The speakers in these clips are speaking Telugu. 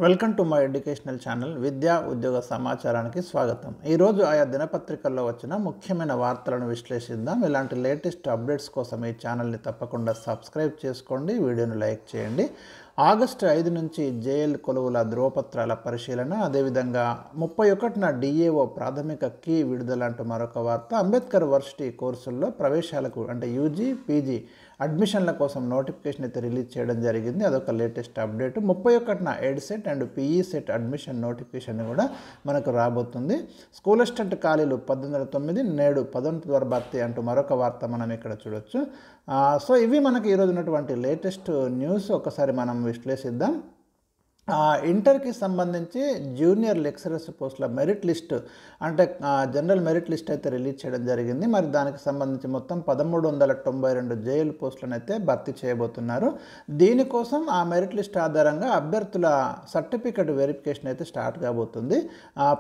Welcome to my educational channel విద్యా ఉద్యోగ సమాచారానికి స్వాగతం. ఈరోజు ఆయా దినపత్రికల్లో వచ్చిన ముఖ్యమైన వార్తలను విశ్లేషిద్దాం. ఇలాంటి లేటెస్ట్ అప్డేట్స్ కోసం ఈ ఛానల్ని తప్పకుండా సబ్స్క్రైబ్ చేసుకోండి, వీడియోను లైక్ చేయండి. ఆగస్టు 5 నుంచి జేఎల్ కొలువుల ధ్రువపత్రాల పరిశీలన, అదేవిధంగా 31న డిఏఓ ప్రాథమిక కీ విడుదల అంటూ మరొక వార్త. అంబేద్కర్ వర్సిటీ కోర్సుల్లో ప్రవేశాలకు అంటే యూజీ పీజీ అడ్మిషన్ల కోసం నోటిఫికేషన్ అయితే రిలీజ్ చేయడం జరిగింది. అదొక లేటెస్ట్ అప్డేట్. 31న EdCET and PE CET admission notification కూడా మనకు రాబోతుంది. స్కూల్ అసిస్టెంట్ ఖాళీలు 1809 నేడు పదోన్నతి ద్వారా భర్తీ అంటూ మరొక వార్త మనం ఇక్కడ చూడొచ్చు. సో ఇవి మనకి ఈరోజు ఉన్నటువంటి లేటెస్ట్ న్యూస్. ఒకసారి మనం విశ్లేషిద్దాం. ఇంటర్కి సంబంధించి జూనియర్ లెక్చరర్స్ పోస్టుల మెరిట్ లిస్ట్ అంటే జనరల్ మెరిట్ లిస్ట్ అయితే రిలీజ్ చేయడం జరిగింది. మరి దానికి సంబంధించి మొత్తం 1392 జేఎల్ పోస్టులను అయితే భర్తీ చేయబోతున్నారు. దీనికోసం ఆ మెరిట్ లిస్ట్ ఆధారంగా అభ్యర్థుల సర్టిఫికెట్ వెరిఫికేషన్ అయితే స్టార్ట్ కాబోతుంది.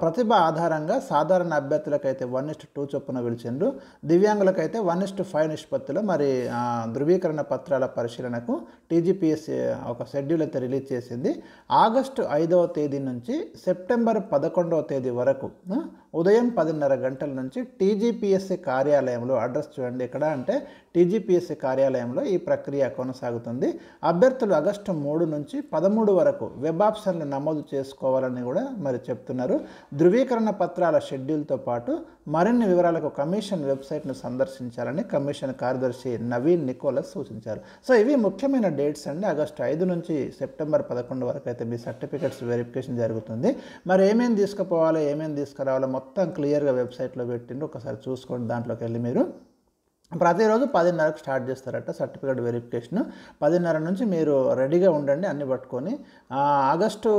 ప్రతిభ ఆధారంగా సాధారణ అభ్యర్థులకైతే 1:2 చొప్పున పిలిచిండ్రు, దివ్యాంగులకైతే 1:5 నిష్పత్తిలో మరి ధృవీకరణ పత్రాల పరిశీలనకు టీజీపీఎస్సీ ఒక షెడ్యూల్ అయితే రిలీజ్ చేసింది. ఆగస్టు 5వ తేదీ నుంచి సెప్టెంబర్ 11వ తేదీ వరకు ఉదయం 10:30 గంటల నుంచి టీజీపీఎస్సీ కార్యాలయంలో, అడ్రస్ చూడండి ఎక్కడ అంటే టీజీపీఎస్సీ కార్యాలయంలో ఈ ప్రక్రియ కొనసాగుతుంది. అభ్యర్థులు ఆగస్టు 3 నుంచి 13 వరకు వెబ్ ఆప్షన్లు నమోదు చేసుకోవాలని కూడా మరి చెప్తున్నారు. ధృవీకరణ పత్రాల షెడ్యూల్తో పాటు మరిన్ని వివరాలకు కమిషన్ వెబ్సైట్ను సందర్శించాలని కమిషన్ కార్యదర్శి నవీన్ నికోలస్ సూచించారు. సో ఇవి ముఖ్యమైన డేట్స్ అండి. ఆగస్టు 5 నుంచి సెప్టెంబర్ 11 వరకు అయితే మీ సర్టిఫికెట్స్ వెరిఫికేషన్ జరుగుతుంది. మరి ఏమేమి తీసుకుపోవాలో ఏమేమి తీసుకురావాలో మొత్తం క్లియర్గా వెబ్సైట్లో పెట్టిండ్రు, ఒకసారి చూసుకోండి. దాంట్లోకి వెళ్ళి మీరు ప్రతిరోజు 10:30కు స్టార్ట్ చేస్తారట సర్టిఫికేట్ వెరిఫికేషన్. 10:30 నుంచి మీరు రెడీగా ఉండండి అన్ని పట్టుకొని. ఆగస్టు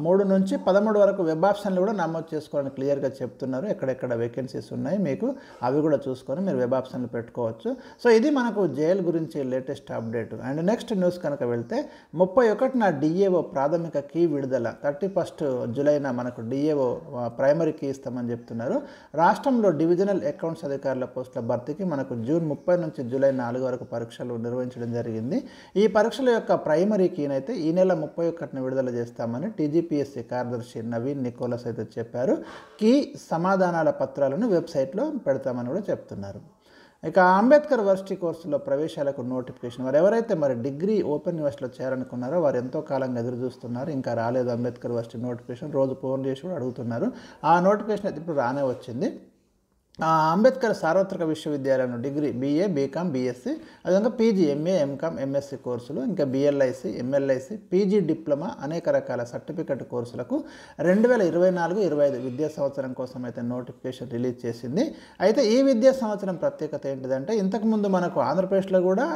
3 నుంచి 13 వరకు వెబ్ ఆప్షన్లు కూడా నమోదు చేసుకోవాలని క్లియర్గా చెప్తున్నారు. ఎక్కడెక్కడ వేకెన్సీస్ ఉన్నాయి మీకు అవి కూడా చూసుకొని మీరు వెబ్ ఆప్షన్లు పెట్టుకోవచ్చు. సో ఇది మనకు జేఎల్ గురించి latest update. And next news కనుక వెళ్తే 31న డిఏఓ ప్రాథమిక కీ విడుదల, 31 జూలైన మనకు డిఏఓ ప్రైమరీ కీ ఇస్తామని చెప్తున్నారు. రాష్ట్రంలో డివిజనల్ అకౌంట్స్ అధికారుల పోస్టుల భర్తీకి మనకు జూన్ 30 నుంచి జూలై 4 వరకు పరీక్షలు నిర్వహించడం జరిగింది. ఈ పరీక్షల యొక్క ప్రైమరీ కీనైతే ఈ నెల 31న విడుదల చేస్తామని టీజీపీఎస్సీ కార్యదర్శి నవీన్ నికోలస్ అయితే చెప్పారు. కీ సమాధానాల పత్రాలను వెబ్సైట్లో పెడతామని కూడా చెప్తున్నారు. ఇక అంబేద్కర్ వర్సిటీ కోర్సులో ప్రవేశాలకు నోటిఫికేషన్, మరి ఎవరైతే మరి డిగ్రీ ఓపెన్ యూనివర్సిటీలో చేరాలనుకున్నారో వారు ఎంతో కాలంగా ఎదురు చూస్తున్నారు. ఇంకా రాలేదు అంబేద్కర్ వర్సిటీ నోటిఫికేషన్. రోజు ఫోన్ చేసి కూడా అడుగుతున్నారు. ఆ నోటిఫికేషన్ అయితే ఇప్పుడు రానే వచ్చింది. అంబేద్కర్ సార్వత్రిక విశ్వవిద్యాలయం డిగ్రీ BA, BCom, BSc, అదేవిధంగా PG, MA, MCom, MSc కోర్సులు, ఇంకా BLIC, MLIC, PG డిప్లొమా అనేక రకాల సర్టిఫికెట్ కోర్సులకు 2024-25 విద్యా సంవత్సరం కోసం అయితే నోటిఫికేషన్ రిలీజ్ చేసింది. అయితే ఈ విద్యా సంవత్సరం ప్రత్యేకత ఏంటిదంటే ఇంతకుముందు మనకు ఆంధ్రప్రదేశ్లో కూడా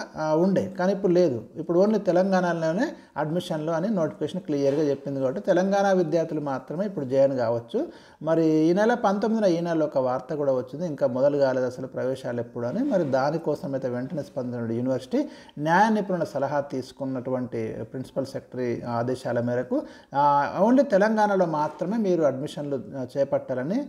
ఉండే, కానీ ఇప్పుడు లేదు. ఇప్పుడు ఓన్లీ తెలంగాణలోనే అడ్మిషన్లు అని నోటిఫికేషన్ క్లియర్గా చెప్పింది. కాబట్టి తెలంగాణ విద్యార్థులు మాత్రమే ఇప్పుడు జాయిన్ కావచ్చు. మరి ఈ నెల 19న ఈ నెలలో ఒక వార్త కూడా వచ్చింది, ఇంకా మొదలు కాలేదు అసలు ప్రవేశాలు ఎప్పుడు అని. మరి దానికోసం అయితే వెంటనే స్పందించిన యూనివర్సిటీ న్యాయ నిపుణుల సలహా తీసుకున్నటువంటి ప్రిన్సిపల్ సెక్రటరీ ఆదేశాల మేరకు ఓన్లీ తెలంగాణలో మాత్రమే మీరు అడ్మిషన్లు చేపట్టాలని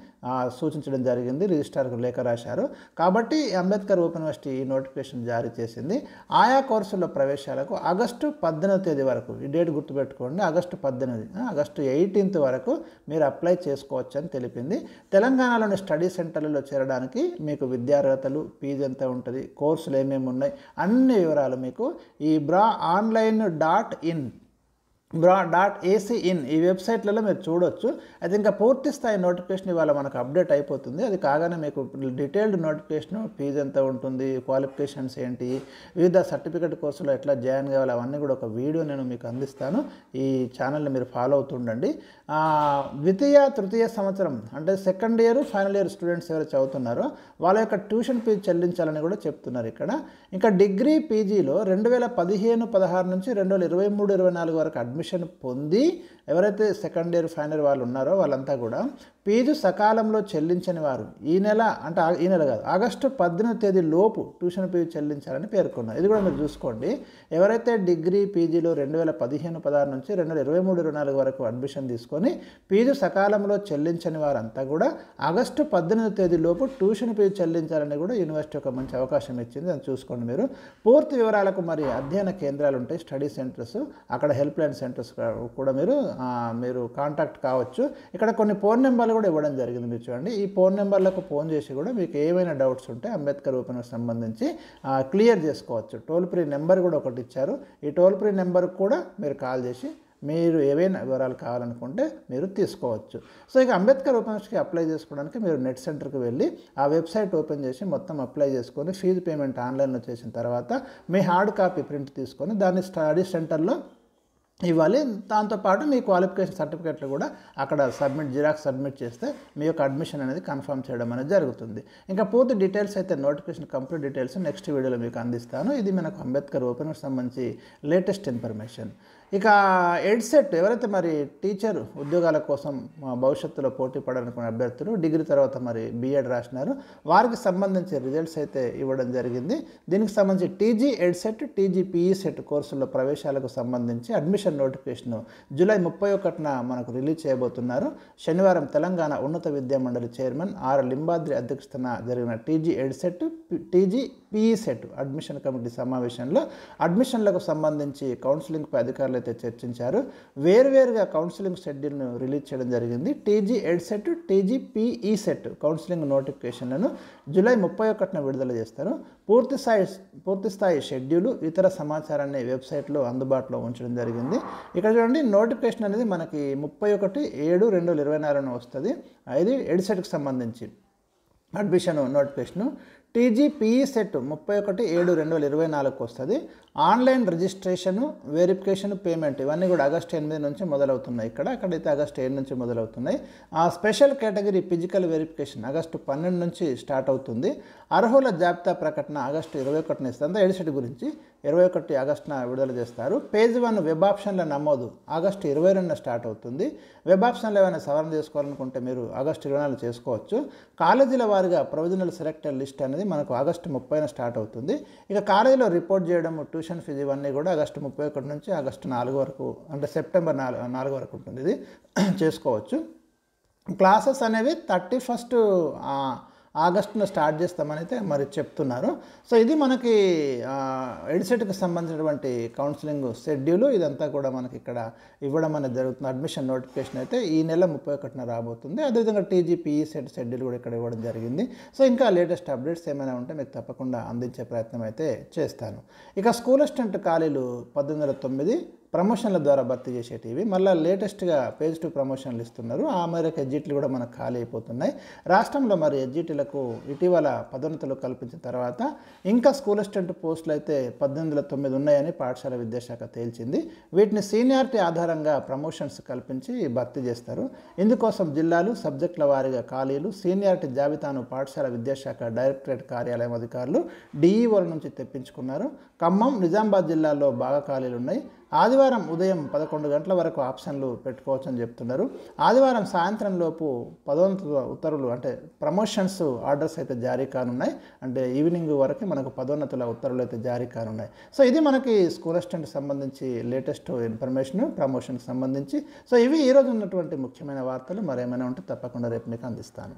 సూచించడం జరిగింది. రిజిస్ట్రార్కు లేఖ రాశారు. కాబట్టి అంబేద్కర్ ఓపెన్ యూనివర్సిటీ ఈ నోటిఫికేషన్ జారీ చేసింది. ఆయా కోర్సుల్లో ప్రవేశాలకు ఆగస్టు 18వ తేదీ వరకు, ఈ డేట్ గుర్తుపెట్టుకోండి, ఆగస్టు 18, ఆగస్టు 18th వరకు మీరు అప్లై చేసుకోవచ్చు అని తెలిపింది. తెలంగాణలోని స్టడీ సెంటర్లలో చేరడానికి మీకు విద్యార్హతలు, ఫీజు ఎంత ఉంటుంది, కోర్సులు ఏమేమి ఉన్నాయి, అన్ని వివరాలు మీకు ఈ BRA.AC ఈ వెబ్సైట్లలో మీరు చూడొచ్చు. అయితే ఇంకా పూర్తి స్థాయి నోటిఫికేషన్ ఇవాళ మనకు అప్డేట్ అయిపోతుంది. అది కాగానే మీకు డీటెయిల్డ్ నోటిఫికేషన్, ఫీజు ఎంత ఉంటుంది, క్వాలిఫికేషన్స్ ఏంటి, వివిధ సర్టిఫికేట్ కోర్సులో ఎట్లా జాయిన్ కావాలి, అవన్నీ కూడా ఒక వీడియో నేను మీకు అందిస్తాను. ఈ ఛానల్ని మీరు ఫాలో అవుతుండండి. ద్వితీయ తృతీయ సంవత్సరం అంటే second year, final year students ఎవరు చదువుతున్నారో వాళ్ళ యొక్క ట్యూషన్ ఫీజు చెల్లించాలని కూడా చెప్తున్నారు ఇక్కడ. ఇంకా డిగ్రీ పీజీలో 2015-16 నుంచి 2023-24 వరకు అడ్మిషన్ పొంది ఎవరైతే సెకండ్ ఇయర్ ఫైనల్ వాళ్ళు ఉన్నారో వాళ్ళంతా కూడా ఫీజు సకాలంలో చెల్లించని వారు ఈ నెల కాదు ఆగస్టు 18వ తేదీ లోపు ట్యూషన్ ఫీజు చెల్లించాలని పేర్కొన్నారు. ఇది కూడా మీరు చూసుకోండి. ఎవరైతే డిగ్రీ పీజీలో 2015-16 నుంచి 2023-24 వరకు అడ్మిషన్ తీసుకొని ఫీజు సకాలంలో చెల్లించని వారంతా కూడా ఆగస్టు 18వ తేదీ లోపు ట్యూషన్ ఫీజు చెల్లించాలని కూడా యూనివర్సిటీ ఒక మంచి అవకాశం ఇచ్చింది. అని చూసుకోండి మీరు. పూర్తి వివరాలకు మరి అధ్యయన కేంద్రాలు ఉంటాయి, స్టడీ సెంటర్స్, అక్కడ హెల్ప్ లైన్ సెంటర్స్ కూడా మీరు కాంటాక్ట్ కావచ్చు. ఇక్కడ కొన్ని ఫోన్ నెంబర్లు కూడా ఇవ్వడం జరిగింది. మీరు చూడండి, ఈ ఫోన్ నెంబర్లకు ఫోన్ చేసి కూడా మీకు ఏమైనా డౌట్స్ ఉంటే అంబేద్కర్ ఓపెన్కి సంబంధించి క్లియర్ చేసుకోవచ్చు. టోల్ ఫ్రీ నెంబర్ కూడా ఒకటి ఇచ్చారు. ఈ టోల్ ఫ్రీ నెంబర్కి కూడా మీరు కాల్ చేసి మీరు ఏవైనా వివరాలు కావాలనుకుంటే మీరు తీసుకోవచ్చు. సో ఇక అంబేద్కర్ ఓపెన్స్కి అప్లై చేసుకోవడానికి మీరు నెట్ సెంటర్కి వెళ్ళి ఆ వెబ్సైట్ ఓపెన్ చేసి మొత్తం అప్లై చేసుకొని ఫీజు పేమెంట్ ఆన్లైన్లో చేసిన తర్వాత మీ హార్డ్ కాపీ ప్రింట్ తీసుకొని దాన్ని స్టడీ సెంటర్లో ఇవ్వాలి. దాంతోపాటు మీ క్వాలిఫికేషన్ సర్టిఫికేట్లు కూడా అక్కడ జిరాక్స్ సబ్మిట్ చేస్తే మీ యొక్క అడ్మిషన్ అనేది కన్ఫర్మ్ చేయడం అనేది జరుగుతుంది. ఇంకా పూర్తి డీటెయిల్స్ అయితే నోటిఫికేషన్ కంప్లీట్ డీటెయిల్స్ నెక్స్ట్ వీడియోలో మీకు అందిస్తాను. ఇది మనకు అంబేద్కర్ ఓపెన్కి సంబంధించి లేటెస్ట్ ఇన్ఫర్మేషన్. ఇక ఎడ్సెట్ ఎవరైతే మరి టీచర్ ఉద్యోగాల కోసం భవిష్యత్తులో పోటీ పడాలనుకున్న అభ్యర్థులు డిగ్రీ తర్వాత మరి బీఎడ్ రాసినారు, వారికి సంబంధించి రిజల్ట్స్ అయితే ఇవ్వడం జరిగింది. దీనికి సంబంధించి టీజీ ఎడ్సెట్, టీజీ పీఈసెట్ కోర్సుల్లో ప్రవేశాలకు సంబంధించి అడ్మిషన్ నోటిఫికేషన్ జూలై 31న మనకు రిలీజ్ చేయబోతున్నారు. శనివారం తెలంగాణ ఉన్నత విద్యా మండలి చైర్మన్ ఆర్ లింబాద్రి అధ్యక్షతన జరిగిన TG EdCET, TG PECET admission committee సమావేశంలో అడ్మిషన్లకు సంబంధించి కౌన్సిలింగ్పై అధికారులు అయితే చర్చించారు. వేరువేరుగా కౌన్సిలింగ్ షెడ్యూల్ను రిలీజ్ చేయడం జరిగింది. TG EdCET, TG PECET counselling నోటిఫికేషన్లను జూలై 31న విడుదల చేస్తారు. పూర్తిస్థాయి షెడ్యూలు ఇతర సమాచారాన్ని వెబ్సైట్లో అందుబాటులో ఉంచడం జరిగింది. ఇక్కడ చూడండి, నోటిఫికేషన్ అనేది మనకి 31/7/2024 వస్తుంది. ఇది ఎడ్సెట్కి సంబంధించి అడ్మిషన్ నోటిఫికేషను. టీజీ పీఈసెట్ 31/7/2024 వస్తుంది. ఆన్లైన్ రిజిస్ట్రేషను, వెరిఫికేషన్, పేమెంట్ ఇవన్నీ కూడా ఆగస్టు 8 నుంచి మొదలవుతున్నాయి. అక్కడైతే ఆగస్టు 7 నుంచి మొదలవుతున్నాయి. ఆ special category physical verification August 12 నుంచి స్టార్ట్ అవుతుంది. అర్హుల జాబితా ప్రకటన ఆగస్టు 21న ఇస్తుంది. అంతా ఎడ్సెట్ గురించి 21 ఆగస్టున విడుదల చేస్తారు. పేజ్ 1 వెబ్ ఆప్షన్ల నమోదు ఆగస్టు 22న స్టార్ట్ అవుతుంది. వెబ్ ఆప్షన్లు ఏమైనా సవరణ చేసుకోవాలనుకుంటే మీరు ఆగస్టు 24 చేసుకోవచ్చు. కాలేజీల వారిగా ప్రొవిజనల్ సెలెక్టెడ్ లిస్ట్ అనేది మనకు ఆగస్టు 30న స్టార్ట్ అవుతుంది. ఇక కాలేజీలో రిపోర్ట్ చేయడం, ట్యూషన్ ఫీజు ఇవన్నీ కూడా ఆగస్టు 31 నుంచి ఆగస్టు 4 వరకు, అంటే సెప్టెంబర్ 4 వరకు ఉంటుంది. ఇది చేసుకోవచ్చు. క్లాసెస్ అనేవి 31 ఆగస్టున స్టార్ట్ చేస్తామని అయితే మరి చెప్తున్నారు. సో ఇది మనకి ఎడ్సెట్కి సంబంధించినటువంటి కౌన్సిలింగ్ షెడ్యూల్. ఇదంతా కూడా మనకి ఇక్కడ ఇవ్వడం అనేది జరుగుతుంది. అడ్మిషన్ నోటిఫికేషన్ అయితే ఈ నెల 31న రాబోతుంది. అదేవిధంగా టీజీపీఈసెట్ షెడ్యూల్ కూడా ఇక్కడ ఇవ్వడం జరిగింది. సో ఇంకా లేటెస్ట్ అప్డేట్స్ ఏమైనా ఉంటే మీకు తప్పకుండా అందించే ప్రయత్నం అయితే చేస్తాను. ఇక స్కూల్ అసిస్టెంట్ ఖాళీలు 1809 ప్రమోషన్ల ద్వారా భర్తీ చేసేటివి. మళ్ళీ లేటెస్ట్గా పేజ్ 2 ప్రమోషన్లు ఇస్తున్నారు. ఆ మేరకు ఎడ్జిటీలు కూడా మనకు ఖాళీ అయిపోతున్నాయి. రాష్ట్రంలో మరి ఎడ్జిటీలకు ఇటీవల పదోన్నతులు కల్పించిన తర్వాత ఇంకా స్కూల్ అసిస్టెంట్ పోస్టులు అయితే 1809 ఉన్నాయని పాఠశాల విద్యాశాఖ తేల్చింది. వీటిని సీనియారిటీ ఆధారంగా ప్రమోషన్స్ కల్పించి భర్తీ చేస్తారు. ఇందుకోసం జిల్లాలు, సబ్జెక్టుల వారీగా ఖాళీలు, సీనియారిటీ జాబితాను పాఠశాల విద్యాశాఖ డైరెక్టరేట్ కార్యాలయం అధికారులు డిఈఓల నుంచి తెప్పించుకున్నారు. ఖమ్మం, నిజామాబాద్ జిల్లాల్లో బాగా ఖాళీలు ఉన్నాయి. ఆదివారం ఉదయం 11 గంటల వరకు ఆప్షన్లు పెట్టుకోవచ్చు అని చెప్తున్నారు. ఆదివారం సాయంత్రం లోపు పదోన్నత ఉత్తర్వులు, అంటే ప్రమోషన్స్ ఆర్డర్స్ అయితే జారీ కానున్నాయి. అంటే ఈవినింగ్ వరకు మనకు పదోన్నతుల ఉత్తర్వులు అయితే జారీ కానున్నాయి. సో ఇది మనకి స్కూల్ అసిస్టెంట్ సంబంధించి లేటెస్ట్ ఇన్ఫర్మేషన్, ప్రమోషన్కి సంబంధించి. సో ఇవి ఈరోజు ఉన్నటువంటి ముఖ్యమైన వార్తలు. మరేమైనా ఉంటే తప్పకుండా రేపు మీకు అందిస్తాను.